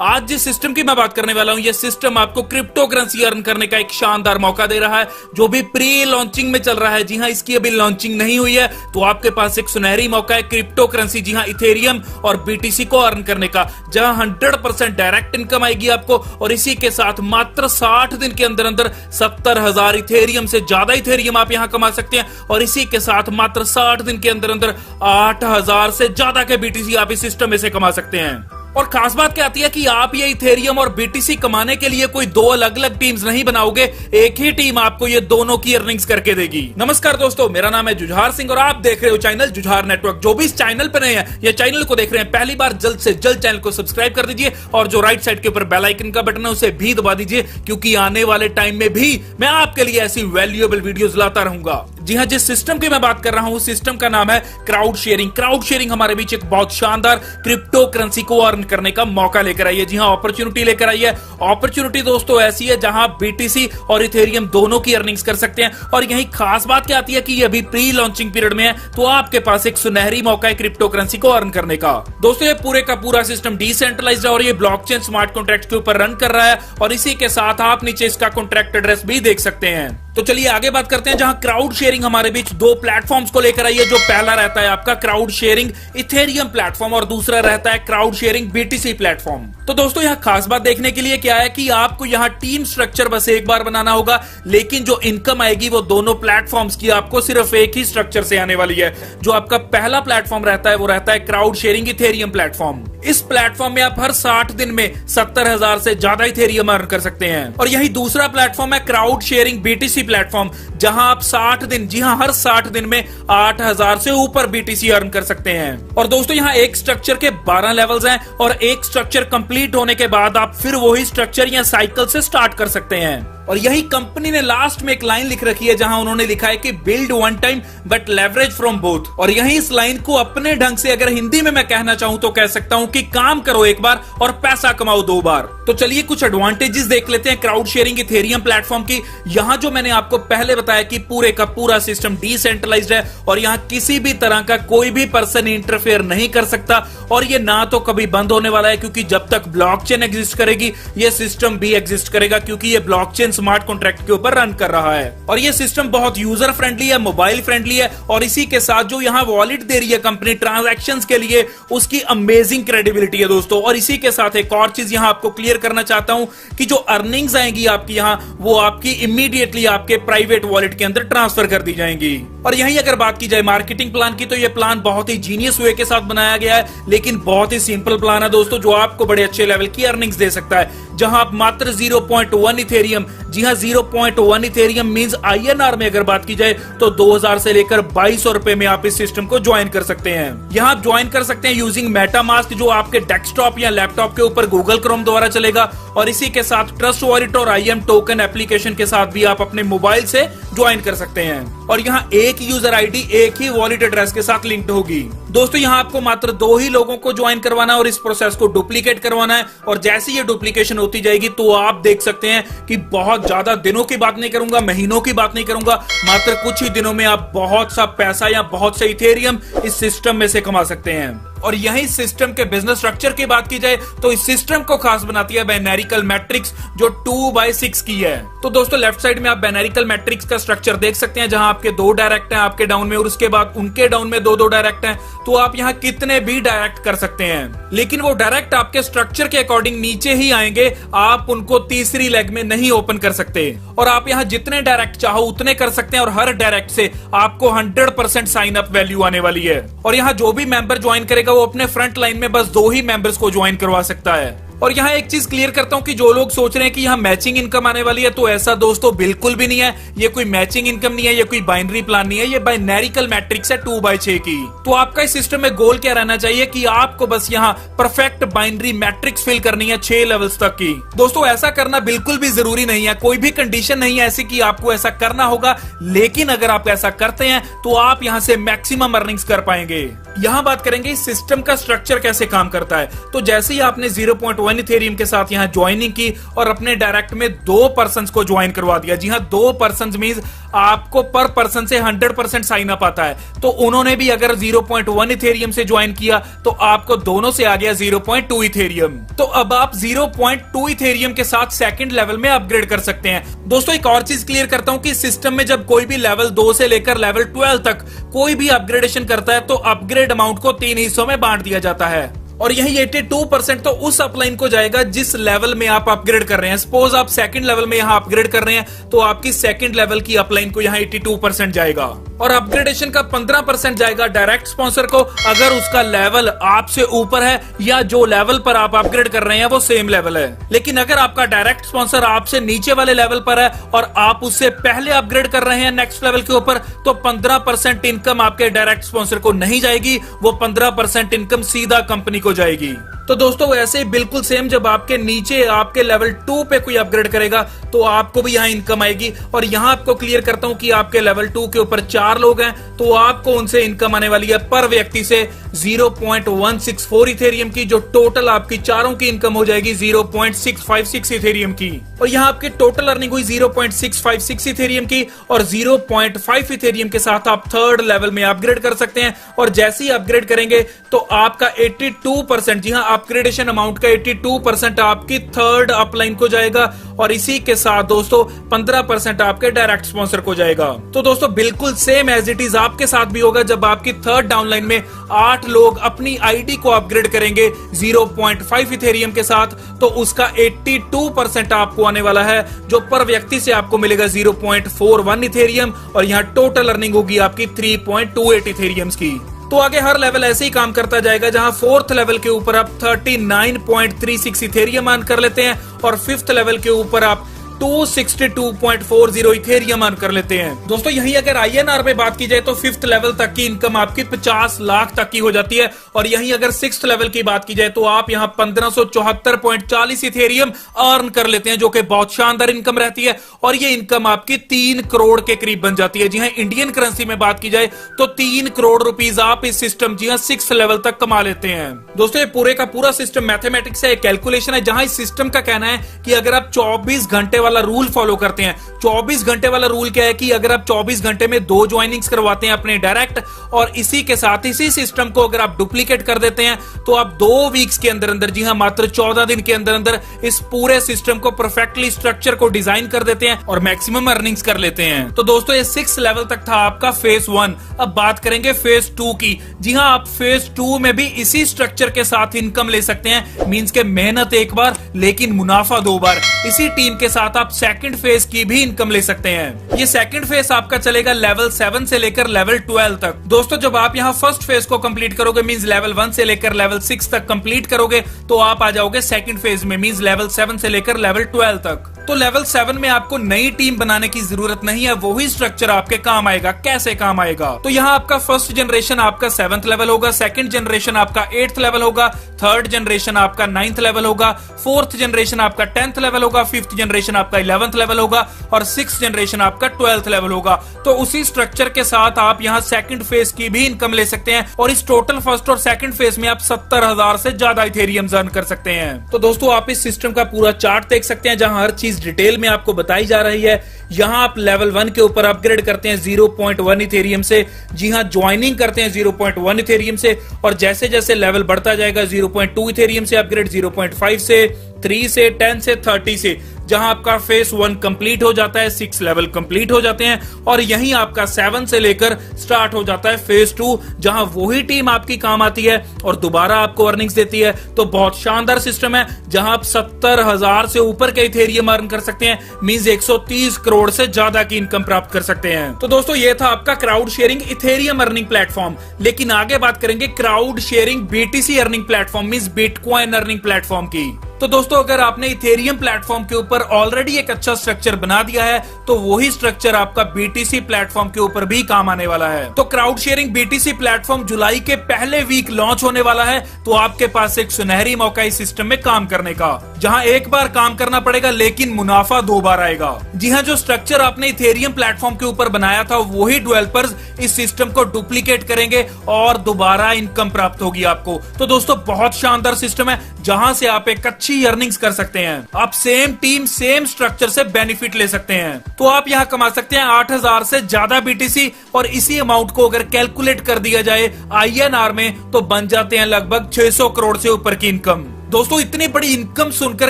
आज जिस सिस्टम की मैं बात करने वाला हूं, यह सिस्टम आपको क्रिप्टो करेंसी अर्न करने का एक शानदार मौका दे रहा है, जो भी प्री लॉन्चिंग में चल रहा है। जी हां, इसकी अभी लॉन्चिंग नहीं हुई है, तो आपके पास एक सुनहरी मौका है क्रिप्टो करेंसी, जी हां, इथेरियम और बीटीसी को अर्न करने का, जहां 100% डायरेक्ट इनकम आएगी आपको। और इसी के साथ मात्र 60 दिन के अंदर अंदर 70,000 इथेरियम से ज्यादा इथेरियम आप यहां कमा सकते हैं। और इसी के साथ मात्र 60 दिन के अंदर अंदर 8,000 से ज्यादा के बीटीसी आप इस सिस्टम में से कमा सकते हैं। और खास बात क्या आती है कि आप ये इथेरियम और बीटीसी कमाने के लिए कोई दो अलग अलग टीम्स नहीं बनाओगे, एक ही टीम आपको ये दोनों की अर्निंग्स करके देगी। नमस्कार दोस्तों, मेरा नाम है जुझार सिंह और आप देख रहे हो चैनल जुझार नेटवर्क। जो भी इस चैनल पर नए हैं या चैनल को देख रहे हैं पहली बार, जल्द से जल्द चैनल को सब्सक्राइब कर दीजिए और जो राइट साइड के ऊपर बेल आइकन का बटन है उसे भी दबा दीजिए, क्योंकि आने वाले टाइम में भी मैं आपके लिए ऐसी वैल्यूएबल वीडियोस लाता रहूंगा। जी हां, जिस सिस्टम की मैं बात कर रहा हूं, उस सिस्टम का नाम है क्राउड शेयरिंग। क्राउड शेयरिंग हमारे बीच एक बहुत शानदार क्रिप्टो करेंसी को अर्न करने का मौका लेकर आई है। जी हां, अपॉर्चुनिटी लेकर आई है। अपॉर्चुनिटी दोस्तों ऐसी है जहां बीटीसी और इथेरियम दोनों की अर्निंग्स कर सकते हैं। और यही खास बात क्या आती है कि ये अभी प्री लॉन्चिंग पीरियड में है, तो आपके पास एक सुनहरी मौका है क्रिप्टो करेंसी को अर्न करने का। दोस्तों ये पूरे का पूरा सिस्टम डिसेंट्रलाइज्ड है और ये ब्लॉकचेन स्मार्ट कॉन्ट्रैक्ट के ऊपर रन कर रहा है। और इसी के साथ आप नीचे इसका कॉन्ट्रैक्ट एड्रेस भी देख सकते हैं। तो चलिए आगे बात करते हैं, जहां क्राउड शेयरिंग हमारे बीच दो प्लेटफॉर्म्स को लेकर आई है। जो पहला रहता है आपका क्राउड शेयरिंग इथेरियम प्लेटफॉर्म और दूसरा रहता है क्राउड शेयरिंग बीटीसी प्लेटफॉर्म। तो दोस्तों यहां खास बात देखने के लिए क्या है कि आपको यहां टीम स्ट्रक्चर बस एक बार बनाना होगा, लेकिन जो इनकम आएगी वो दोनों प्लेटफॉर्म्स की आपको सिर्फ एक ही स्ट्रक्चर से आने वाली है। जो आपका पहला प्लेटफॉर्म रहता है वो रहता है क्राउड शेयरिंग इथेरियम प्लेटफॉर्म। इस प्लेटफॉर्म में आप हर 60 दिन में 70,000 से ज्यादा इथेरियम अर्न कर सकते हैं। और यही दूसरा प्लेटफॉर्म है क्राउड शेयरिंग बीटीसी प्लेटफॉर्म, जहां आप 60 दिन, जी हां, हर 60 दिन में 8,000 से ऊपर बीटीसी अर्न कर सकते हैं। और दोस्तों यहां एक स्ट्रक्चर के 12 लेवल्स हैं और एक स्ट्रक्चर कंप्लीट होने के बाद आप फिर वही स्ट्रक्चर या साइकिल से स्टार्ट कर सकते हैं। और यही कंपनी ने लास्ट में एक लाइन लिख रखी है, जहां उन्होंने लिखा है कि build one time but leverage from both. और यही इस लाइन को अपने ढंग से अगर हिंदी में मैं कहना चाहूं तो कह सकता हूं कि काम करो एक बार और पैसा कमाओ 2 बार। तो चलिए कुछ एडवांटेजेस देख लेते हैं क्राउड शेयरिंग इथेरियम प्लेटफॉर्म की। यहां जो मैंने आपको पहले बताया कि पूरे का पूरा सिस्टम डिसेंट्रलाइज्ड है और यहां किसी भी तरह का कोई भी पर्सन इंटरफेयर नहीं कर सकता। और ये ना तो कभी बंद होने वाला है, क्योंकि जब तक ब्लॉकचेन एग्जिस्ट करेगी ये सिस्टम भी एग्जिस्ट करेगा, क्योंकि ये ब्लॉकचेन स्मार्ट कॉन्ट्रैक्ट के ऊपर रन कर रहा है। और ये सिस्टम बहुत यूजर फ्रेंडली है, मोबाइल फ्रेंडली है। और इसी के साथ जो यहाँ वॉलेट दे रही है कंपनी ट्रांजैक्शंस के लिए, उसकी अमेजिंग क्रेडिबिलिटी है दोस्तों। और इसी के साथ एक और चीज यहाँ आपको क्लियर करना चाहता हूं कि जो अर्निंग्स आएंगी आपकी यहाँ, वो आपकी इमीडिएटली आपके प्राइवेट वॉलेट के अंदर ट्रांसफर कर दी जाएंगी। और यही अगर बात की जाए मार्केटिंग प्लान की, तो ये प्लान बहुत ही जीनियस वे के साथ बनाया गया है, लेकिन बहुत ही सिंपल प्लान है दोस्तों, जो आपको बड़े अच्छे लेवल की अर्निंग्स दे सकता है। जहां आप मात्र 0.1 इथेरियम, जी हां 0.1 इथेरियम मींस INR में अगर बात की जाए तो 2000 से लेकर 2200 रुपए में आप इस सिस्टम को ज्वाइन कर सकते हैं। यहां आप ज्वाइन कर सकते हैं यूजिंग मेटामास्क, जो आपके डेस्कटॉप या लैपटॉप के ऊपर गूगल क्रोम द्वारा चलेगा। और इसी के साथ ट्रस्ट वॉलेट और IM टोकन एप्लीकेशन के साथ भी आप अपने मोबाइल से ज्वाइन कर सकते हैं। और यहाँ एक यूजर आईडी एक ही वॉलेट एड्रेस के साथ लिंक्ड होगी। दोस्तों यहाँ आपको मात्र 2 ही लोगों को ज्वाइन करवाना और इस प्रोसेस को डुप्लीकेट करवाना है। और जैसे ये डुप्लीकेशन होती जाएगी तो आप देख सकते हैं कि बहुत ज्यादा दिनों की बात नहीं करूंगा, महीनों की बात नहीं करूंगा, मात्र कुछ ही दिनों में आप बहुत सा पैसा या बहुत से इथेरियम इस सिस्टम में से कमा सकते हैं। और यही सिस्टम के बिजनेस स्ट्रक्चर की बात की जाए तो इस सिस्टम को खास बनाती है बाइनरिकल मैट्रिक्स, जो 2/6 की है। तो दोस्तों लेफ्ट साइड में आप बाइनरिकल मैट्रिक्स का स्ट्रक्चर देख सकते हैं, जहां आपके 2 डायरेक्ट हैं आपके डाउन में और उसके बाद उनके डाउन में 2-2 डायरेक्ट हैं। तो आप यहां कितने भी डायरेक्ट कर सकते हैं, लेकिन वो डायरेक्ट आपके स्ट्रक्चर के अकॉर्डिंग नीचे ही आएंगे, आप उनको तीसरी लेग में नहीं ओपन कर सकते। और आप यहां जितने डायरेक्ट चाहो उतने कर सकते हैं और हर डायरेक्ट से आपको 100% साइन अप वैल्यू आने वाली है। और यहां जो भी मेंबर ज्वाइन करेगा वो अपने फ्रंट लाइन में बस 2 ही मेंबर्स को ज्वाइन करवा सकता है। और यहाँ एक चीज क्लियर करता हूं कि जो लोग सोच रहे हैं कि यहाँ मैचिंग इनकम आने वाली है, तो ऐसा दोस्तों बिल्कुल भी नहीं है। ये कोई मैचिंग इनकम नहीं है, ये कोई बाइनरी प्लान नहीं है, ये बाइनरिकल मैट्रिक्स है 2/6 की। तो आपका इस सिस्टम में गोल क्या रहना चाहिए कि आपको बस यहाँ परफेक्ट बाइनरी मैट्रिक्स फिल करनी है 6 लेवल्स तक की। दोस्तों ऐसा करना बिल्कुल भी जरूरी नहीं है, कोई भी कंडीशन नहीं है ऐसी कि आपको ऐसा करना होगा, लेकिन अगर आप ऐसा करते हैं तो आप यहाँ से मैक्सिमम अर्निंग्स कर पाएंगे। यहाँ बात करेंगे इस सिस्टम का स्ट्रक्चर कैसे काम करता है। तो जैसे ही आपने 0.1 0.1 इथेरियम के साथ यहाँ ज्वाइनिंग की और अपने डायरेक्ट में 2 पर्सन को ज्वाइन करवा दिया। जी हाँ, 2 पर्सन मींस आपको पर पर्सन से 100% साइन अप आता है। तो उन्होंने भी अगर 0.1 इथेरियम से ज्वाइन किया तो आपको दोनों से आ गया 0.2 इथेरियम। तो अब आप 0.2 इथेरियम के साथ सेकंड लेवल में अपग्रेड कर सकते हैं। दोस्तों एक और चीज क्लियर करता हूं कि सिस्टम में जब कोई भी लेवल 2 से लेकर लेवल 12 तक कोई भी अपग्रेडेशन करता है तो अपग्रेड अमाउंट को 3 हिस्सों में बांट दिया जाता है और यही 82% तो उस अपलाइन को जाएगा जिस लेवल में आप अपग्रेड कर रहे हैं। सपोज आप सेकंड लेवल में यहां अपग्रेड कर रहे हैं तो आपकी सेकंड लेवल की अपलाइन को यहां 82% जाएगा और अपग्रेडेशन का 15% जाएगा डायरेक्ट स्पॉन्सर को अगर उसका लेवल आपसे ऊपर है या जो लेवल पर आप अपग्रेड कर रहे हैं वो सेम लेवल है। लेकिन अगर आपका डायरेक्ट स्पॉन्सर आपसे नीचे वाले लेवल पर है और आप उससे पहले अपग्रेड कर रहे हैं नेक्स्ट लेवल के ऊपर तो 15% इनकम आपके डायरेक्ट स्पॉन्सर को नहीं जाएगी, वो 15% इनकम सीधा कंपनी को जाएगी। तो दोस्तों वैसे ही बिल्कुल सेम जब आपके नीचे आपके लेवल 2 पे कोई अपग्रेड करेगा तो आपको भी यहाँ इनकम आएगी। और यहाँ आपको क्लियर करता हूं कि आपके लेवल 2 के ऊपर 4 लोग हैं तो आपको उनसे इनकम आने वाली है पर व्यक्ति से 0.164 इथेरियम की, जो टोटल आपकी चारों की इनकम हो जाएगी 0.656 इथेरियम की। और यहाँ आपकी टोटल अर्निंग हुई 0.656 इथेरियम की और 0.5 इथेरियम के साथ आप थर्ड लेवल में अपग्रेड कर सकते हैं। और जैसे ही अपग्रेड करेंगे तो आपका 82%, जी हाँ, अपग्रेडेशन अमाउंट का 82% आपकी थर्ड अपलाइन को जाएगा और इसी के साथ दोस्तों 15% आपके डायरेक्ट स्पॉन्सर को जाएगा। तो दोस्तों बिल्कुल सेम एज इट इज आपके साथ भी होगा जब आपकी थर्ड डाउनलाइन में 8 लोग अपनी आईडी को अपग्रेड करेंगे 0.5 इथेरियम के साथ तो उसका 82% आपको आने वाला है, जो पर व्यक्ति से आपको मिलेगा 0.41 इथेरियम और यहाँ टोटल अर्निंग होगी आपकी 3.28 इथेरियम्स की। तो आगे हर लेवल ऐसे ही काम करता जाएगा जहां फोर्थ लेवल के ऊपर आप 39.36 इथेरियम अर्न कर लेते हैं और फिफ्थ लेवल के ऊपर आप 262.40 इथेरियम अर्न कर लेते हैं। दोस्तों यही अगर INR में बात की जाए तो फिफ्थ लेवल तक की इनकम आपकी 50 लाख तक की हो जाती है और यही अगर सिक्स्थ लेवल की बात की जाए तो आप यहां 1574.40 इथेरियम अर्न कर लेते हैं, जो कि बहुत शानदार इनकम रहती है और ये इनकम आपकी 3 करोड़ के करीब बन जाती है। जी हाँ, इंडियन करेंसी में बात की जाए तो 3 करोड़ रुपीज आप इस सिस्टम जी हाँ सिक्स्थ लेवल तक कमा लेते हैं। दोस्तों ये पूरे का पूरा सिस्टम मैथमेटिक्स है, कैलकुलेशन है, जहां इस सिस्टम का कहना है कि अगर आप 24 घंटे वाला रूल फॉलो करते हैं। 24 घंटे वाला रूल क्या है कि अगर आप 24 घंटे में 2 ज्वाइनिंग्स करवाते हैं अपने डायरेक्ट और इसी के साथ इसी सिस्टम को अगर आप डुप्लीकेट कर देते हैं तो आप 2 वीक्स के अंदर अंदर, जी हां मात्र 14 दिन के अंदर अंदर इस पूरे सिस्टम को परफेक्टली स्ट्रक्चर को डिजाइन कर देते हैं और मैक्सिमम अर्निंग्स कर लेते हैं। तो दोस्तों ये 6 लेवल तक था आपका फेज 1। अब बात करेंगे फेज 2 की। जी हां, आप फेज 2 में भी इसी स्ट्रक्चर के साथ इनकम ले सकते हैं, मींस के मेहनत एक बार लेकिन मुनाफा 2 बार। इसी टीम के साथ आप सेकंड फेज की भी इनकम ले सकते हैं। ये सेकंड फेज आपका चलेगा लेवल 7 से लेकर लेवल 12 तक। दोस्तों जब आप यहाँ फर्स्ट फेज को कंप्लीट करोगे मींस लेवल 1 से लेकर लेवल 6 तक कंप्लीट करोगे तो आप आ जाओगे सेकंड फेज में मींस लेवल 7 से लेकर लेवल 12 तक। तो लेवल 7 में आपको नई टीम बनाने की जरूरत नहीं है, वही स्ट्रक्चर आपके काम आएगा। कैसे काम आएगा? तो यहाँ आपका फर्स्ट जनरेशन आपका 7th लेवल होगा, सेकंड जनरेशन आपका 8th लेवल होगा, थर्ड जनरेशन आपका 9th लेवल होगा, फोर्थ जनरेशन आपका 10th लेवल होगा, फिफ्थ जनरेशन आपका 11th लेवल होगा और सिक्स जनरेशन आपका 12th लेवल होगा। तो उसी स्ट्रक्चर के साथ आप यहाँ सेकंड फेज की भी इनकम ले सकते हैं और इस टोटल फर्स्ट और सेकंड फेज में आप 70,000 से ज्यादा इथेरियम अर्न कर सकते हैं। तो दोस्तों आप इस सिस्टम का पूरा चार्ट देख सकते हैं जहां हर चीज डिटेल में आपको बताई जा रही है। यहां आप लेवल 1 के ऊपर अपग्रेड करते हैं 0.1 इथेरियम से, जी हां ज्वाइनिंग करते हैं 0.1 इथेरियम से और जैसे जैसे लेवल बढ़ता जाएगा 0.2 इथेरियम से अपग्रेड, 0.5 से, 3 से, 10 से, 30 से, जहां आपका फेज 1 कंप्लीट हो जाता है, 6 लेवल कंप्लीट हो जाते हैं और यहीं आपका 7 से लेकर स्टार्ट हो जाता है फेज 2, जहां वही टीम आपकी काम आती है और दोबारा आपको अर्निंग्स देती है। तो बहुत शानदार सिस्टम है जहां आप 70,000 से ऊपर के इथेरियम अर्न कर सकते हैं, मींस 130 करोड़ से ज्यादा की इनकम प्राप्त कर सकते हैं। तो दोस्तों ये था आपका crowd sharing Ethereum earning platform. लेकिन आगे बात करेंगे crowd sharing BTC earning platform means bitcoin earning platform की। तो दोस्तों अगर आपने इथेरियम प्लेटफॉर्म के ऊपर ऑलरेडी एक अच्छा स्ट्रक्चर बना दिया है तो वही स्ट्रक्चर आपका BTC प्लेटफॉर्म के ऊपर भी काम आने वाला है। तो क्राउड शेयरिंग BTC प्लेटफॉर्म जुलाई के पहले वीक लॉन्च होने वाला है, तो आपके पास एक सुनहरी मौका इस सिस्टम में काम करने का। जहां एक बार काम करना पड़ेगा लेकिन मुनाफा 2 बार आएगा। जी हाँ, जो स्ट्रक्चर आपने इथेरियम प्लेटफॉर्म के ऊपर बनाया था वही डेवलपर्स इस सिस्टम को डुप्लीकेट करेंगे और दोबारा इनकम प्राप्त होगी आपको। तो दोस्तों बहुत शानदार सिस्टम है जहां से आप एक अच्छी अर्निंग्स कर सकते हैं। आप सेम टीम सेम स्ट्रक्चर से बेनिफिट ले सकते हैं। तो आप यहां कमा सकते हैं 8000 से ज्यादा बीटीसी और इसी अमाउंट को अगर कैलकुलेट कर दिया जाए INR में तो बन जाते हैं लगभग 600 करोड़ से ऊपर की इनकम। दोस्तों इतनी बड़ी इनकम सुनकर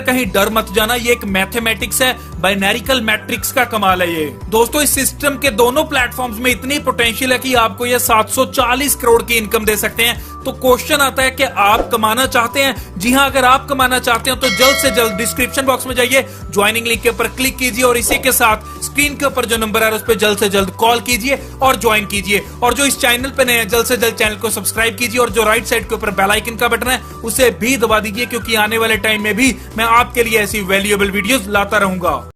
कहीं डर मत जाना, ये एक मैथमेटिक्स है, बाइनरिकल मैट्रिक्स का कमाल है ये। दोस्तों इस सिस्टम के दोनों प्लेटफॉर्म्स में इतनी पोटेंशियल है कि आपको ये 740 करोड़ की इनकम दे सकते हैं। तो क्वेश्चन आता है कि आप कमाना चाहते हैं? जी हाँ, अगर आप कमाना चाहते हैं तो जल्द से जल्द डिस्क्रिप्शन बॉक्स में जाइए, ज्वाइनिंग लिंक के ऊपर क्लिक कीजिए और इसी के साथ स्क्रीन के ऊपर जो नंबर है उस पर जल्द से जल्द कॉल कीजिए और ज्वाइन कीजिए। और जो इस चैनल पे नए हैं जल्द से जल्द चैनल को सब्सक्राइब कीजिए और जो राइट साइड के ऊपर बेल आइकन का बटन है उसे भी दबा दीजिए, क्योंकि आने वाले टाइम में भी मैं आपके लिए ऐसी वैल्यूएबल वीडियोस लाता रहूंगा।